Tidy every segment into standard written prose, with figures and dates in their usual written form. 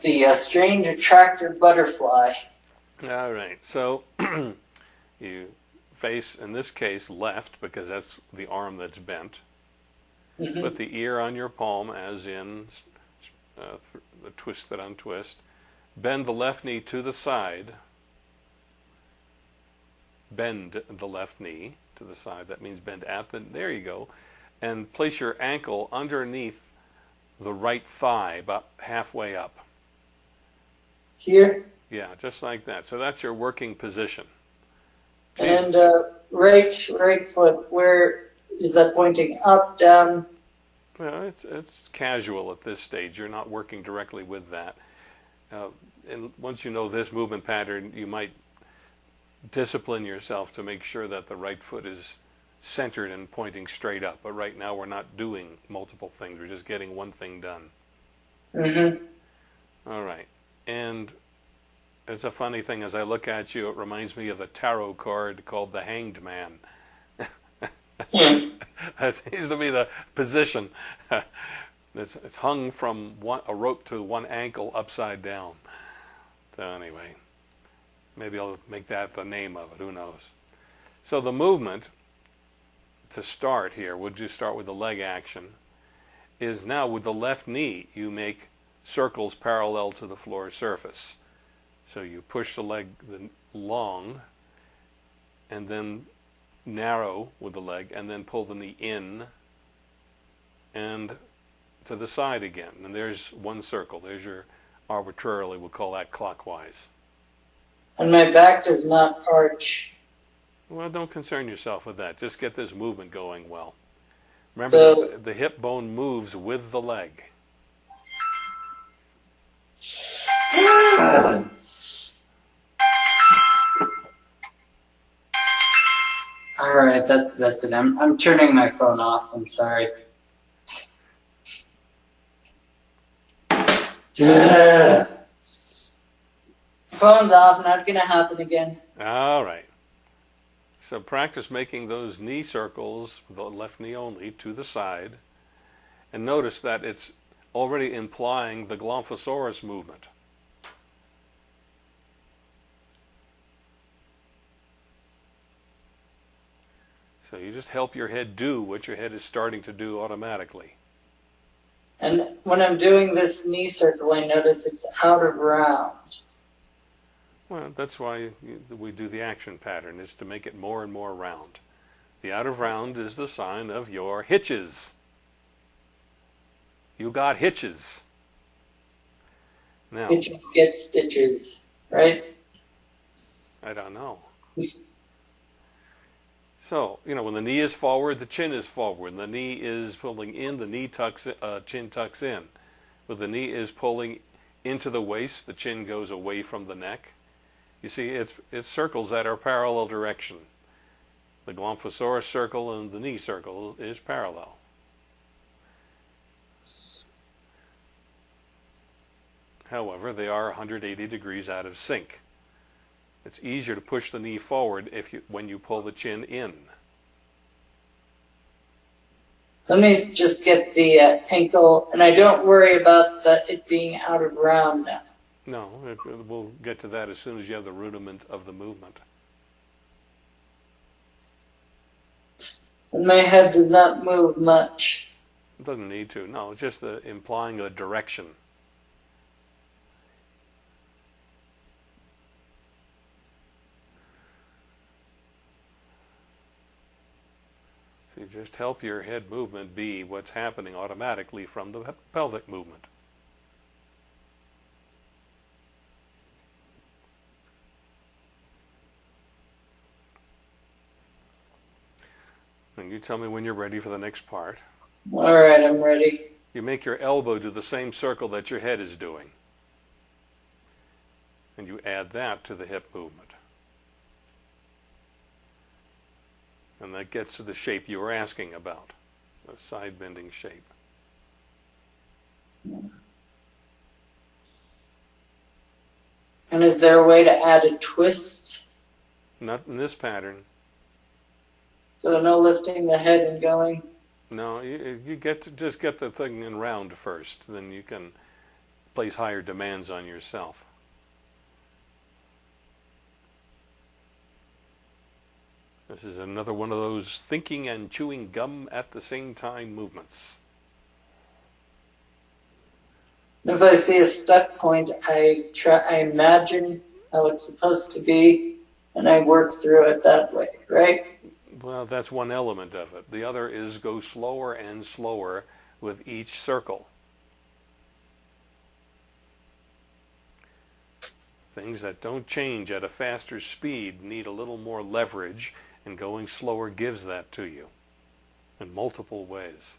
The strange attractor butterfly. All right, so you face, in this case, left because that's the arm that's bent. Put the ear on your palm, as in twist it, untwist. Bend the left knee to the side. Bend the left knee to the side. That means bend at the, there you go. And place your ankle underneath the right thigh, about halfway up. Here? Yeah, just like that. So that's your working position. And right foot, where is that pointing? Up, down? Well, it's casual at this stage. You're not working directly with that. And once you know this movement pattern, you might discipline yourself to make sure that the right foot is centered and pointing straight up. But right now we're not doing multiple things. We're just getting one thing done. All right. And it's a funny thing, as I look at you, it reminds me of a tarot card called the Hanged Man. That seems to be the position. It's hung from a rope to one ankle upside down. So anyway, maybe I'll make that the name of it. Who knows? So the movement to start here, would you start with the leg action, is now with the left knee you make circles parallel to the floor surface. So you push the leg long and then narrow with the leg and then pull the knee in and to the side again. And there's one circle. There's your, arbitrarily we'll call that clockwise. And my back does not arch. Well, don't concern yourself with that. Just get this movement going well. Remember that the hip bone moves with the leg. All right, that's it. I'm turning my phone off. I'm sorry. Phone's off. Not gonna happen again. All right. So practice making those knee circles with the left knee only to the side, and notice that it's already implying the Glomphasaurus movement. So you just help your head do what your head is starting to do automatically. And when I'm doing this knee circle, I notice it's out of round. Well, that's why we do the action pattern, is to make it more and more round. The out of round is the sign of your hitches. You got hitches. Now, Hitches get stitches, right? I don't know. So, when the knee is forward, the chin is forward. When the knee is pulling in, the knee tucks, chin tucks in. When the knee is pulling into the waist, the chin goes away from the neck. You see, it's circles that are parallel direction. The Glomphasaurus circle and the knee circle is parallel. However, they are 180 degrees out of sync. It's easier to push the knee forward when you pull the chin in. Let me just get the ankle, and I don't worry about it being out of round now. No, we'll get to that as soon as you have the rudiment of the movement. And my head does not move much. It doesn't need to. No, it's just implying a direction. So you just help your head movement be what's happening automatically from the pelvic movement. And you tell me when you're ready for the next part. All right, I'm ready. You make your elbow do the same circle that your head is doing. And you add that to the hip movement. And that gets to the shape you were asking about, the side bending shape. And is there a way to add a twist? Not in this pattern. So no lifting the head and going? No, you get to just get the thing in round first. Then you can place higher demands on yourself. This is another one of those thinking and chewing gum at the same time movements. If I see a stuck point, I imagine how it's supposed to be, and I work through it that way, right? Well, that's one element of it. The other is go slower and slower with each circle. Things that don't change at a faster speed need a little more leverage, and going slower gives that to you in multiple ways.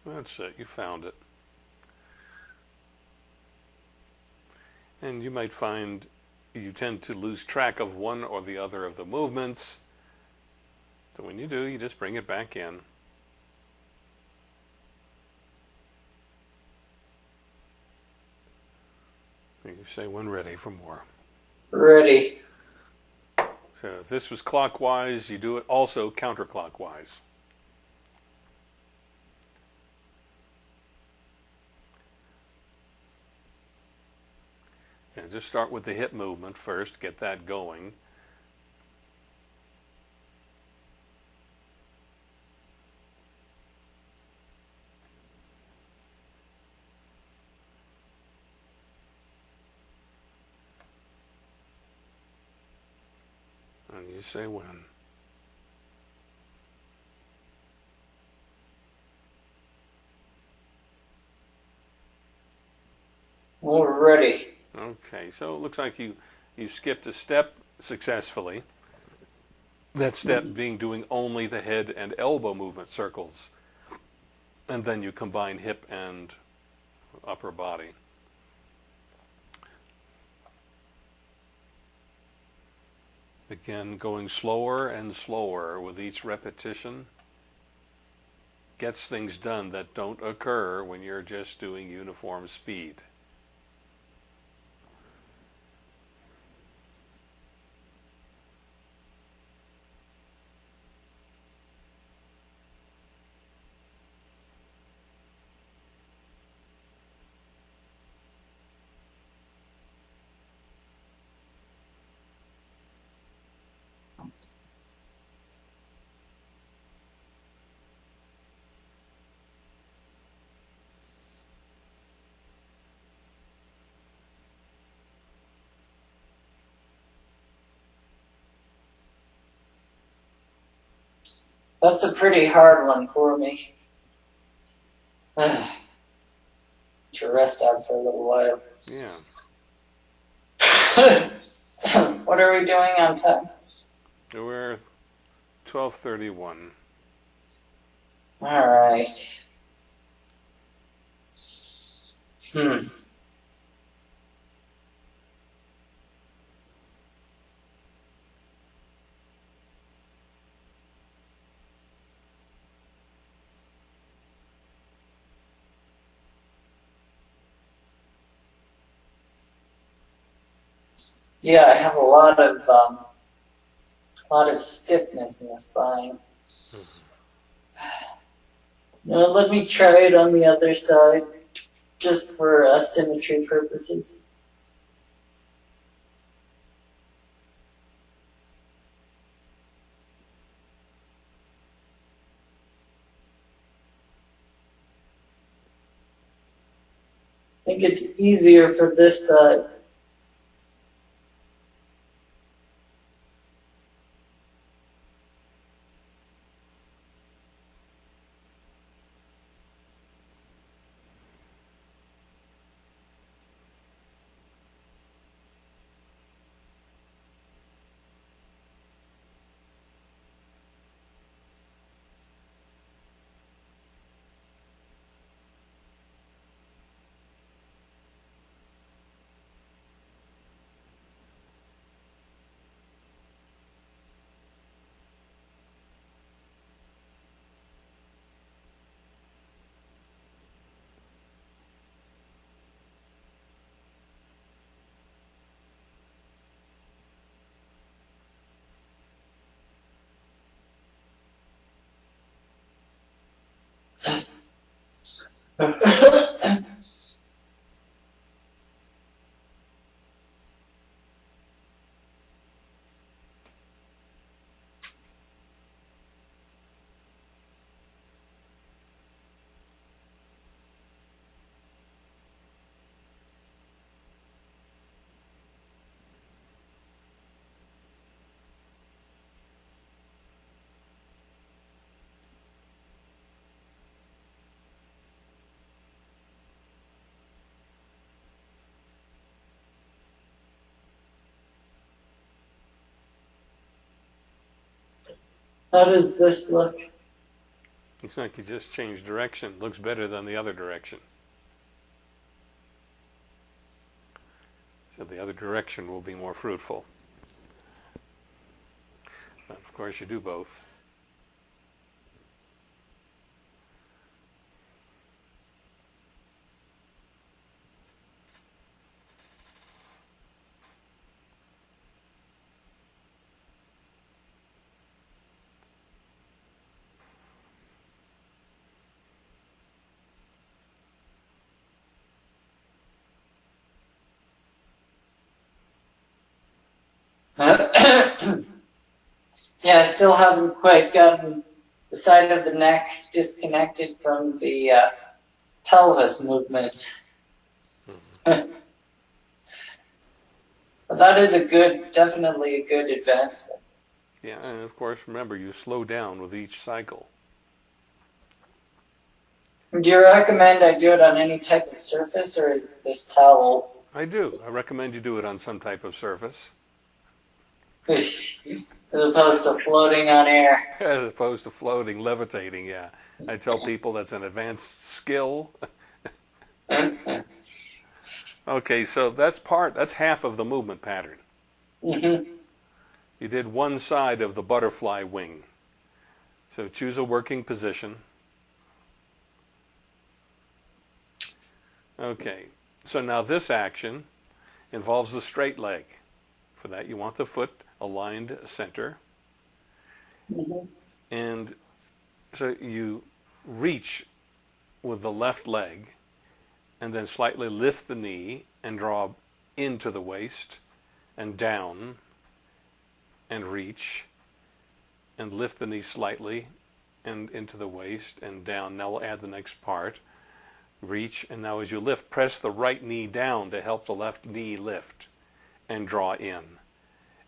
That's it, you found it. And you might find you tend to lose track of one or the other of the movements. So when you do, you just bring it back in. You say when ready for more. Ready. So if this was clockwise, you do it also counterclockwise. And just start with the hip movement first, get that going. And you say when. Already. Okay, so it looks like you skipped a step successfully. That step being doing only the head and elbow movement circles. And then you combine hip and upper body. Again, going slower and slower with each repetition gets things done that don't occur when you're just doing uniform speed. That's a pretty hard one for me. To rest out for a little while. Yeah. What are we doing on time? We're 12:31. All right. Yeah, I have a lot of stiffness in the spine. No, let me try it on the other side, just for symmetry purposes. I think it's easier for this side. How does this look? Looks like you just changed direction. Looks better than the other direction. So the other direction will be more fruitful. But of course, you do both. Yeah, I still haven't quite gotten the side of the neck disconnected from the pelvis movement. But that is definitely a good advancement. Yeah, and of course, remember, you slow down with each cycle. Do you recommend I do it on any type of surface, or is this towel? I do. I recommend you do it on some type of surface. As opposed to floating on air. As opposed to floating, levitating, yeah. I tell people that's an advanced skill. Okay, so that's half of the movement pattern. Mm-hmm. You did one side of the butterfly wing. So choose a working position. Okay, so now this action involves the straight leg. For that, you want the foot aligned center. Mm-hmm. And so you reach with the left leg and then slightly lift the knee and draw into the waist and down and reach and lift the knee slightly and into the waist and down. Now we'll add the next part. Reach, and now as you lift, press the right knee down to help the left knee lift and draw in.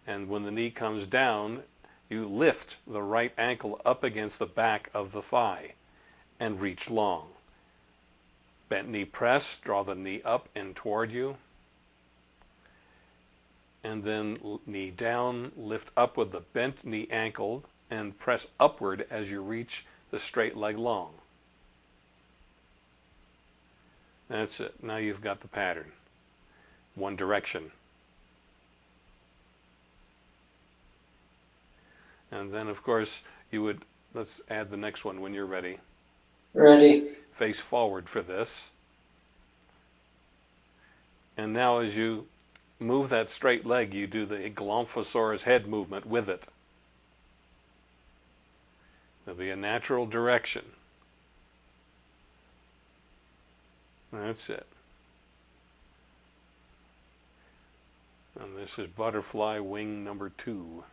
And when the knee comes down, you lift the right ankle up against the back of the thigh and reach long. Bent knee press, draw the knee up and toward you. And then knee down, lift up with the bent knee ankle and press upward as you reach the straight leg long. That's it. Now you've got the pattern. One direction. And then, of course, let's add the next one when you're ready. Ready. Face forward for this. And now as you move that straight leg, you do the Glomphasaurus head movement with it. There'll be a natural direction. That's it. And this is butterfly wing number 2.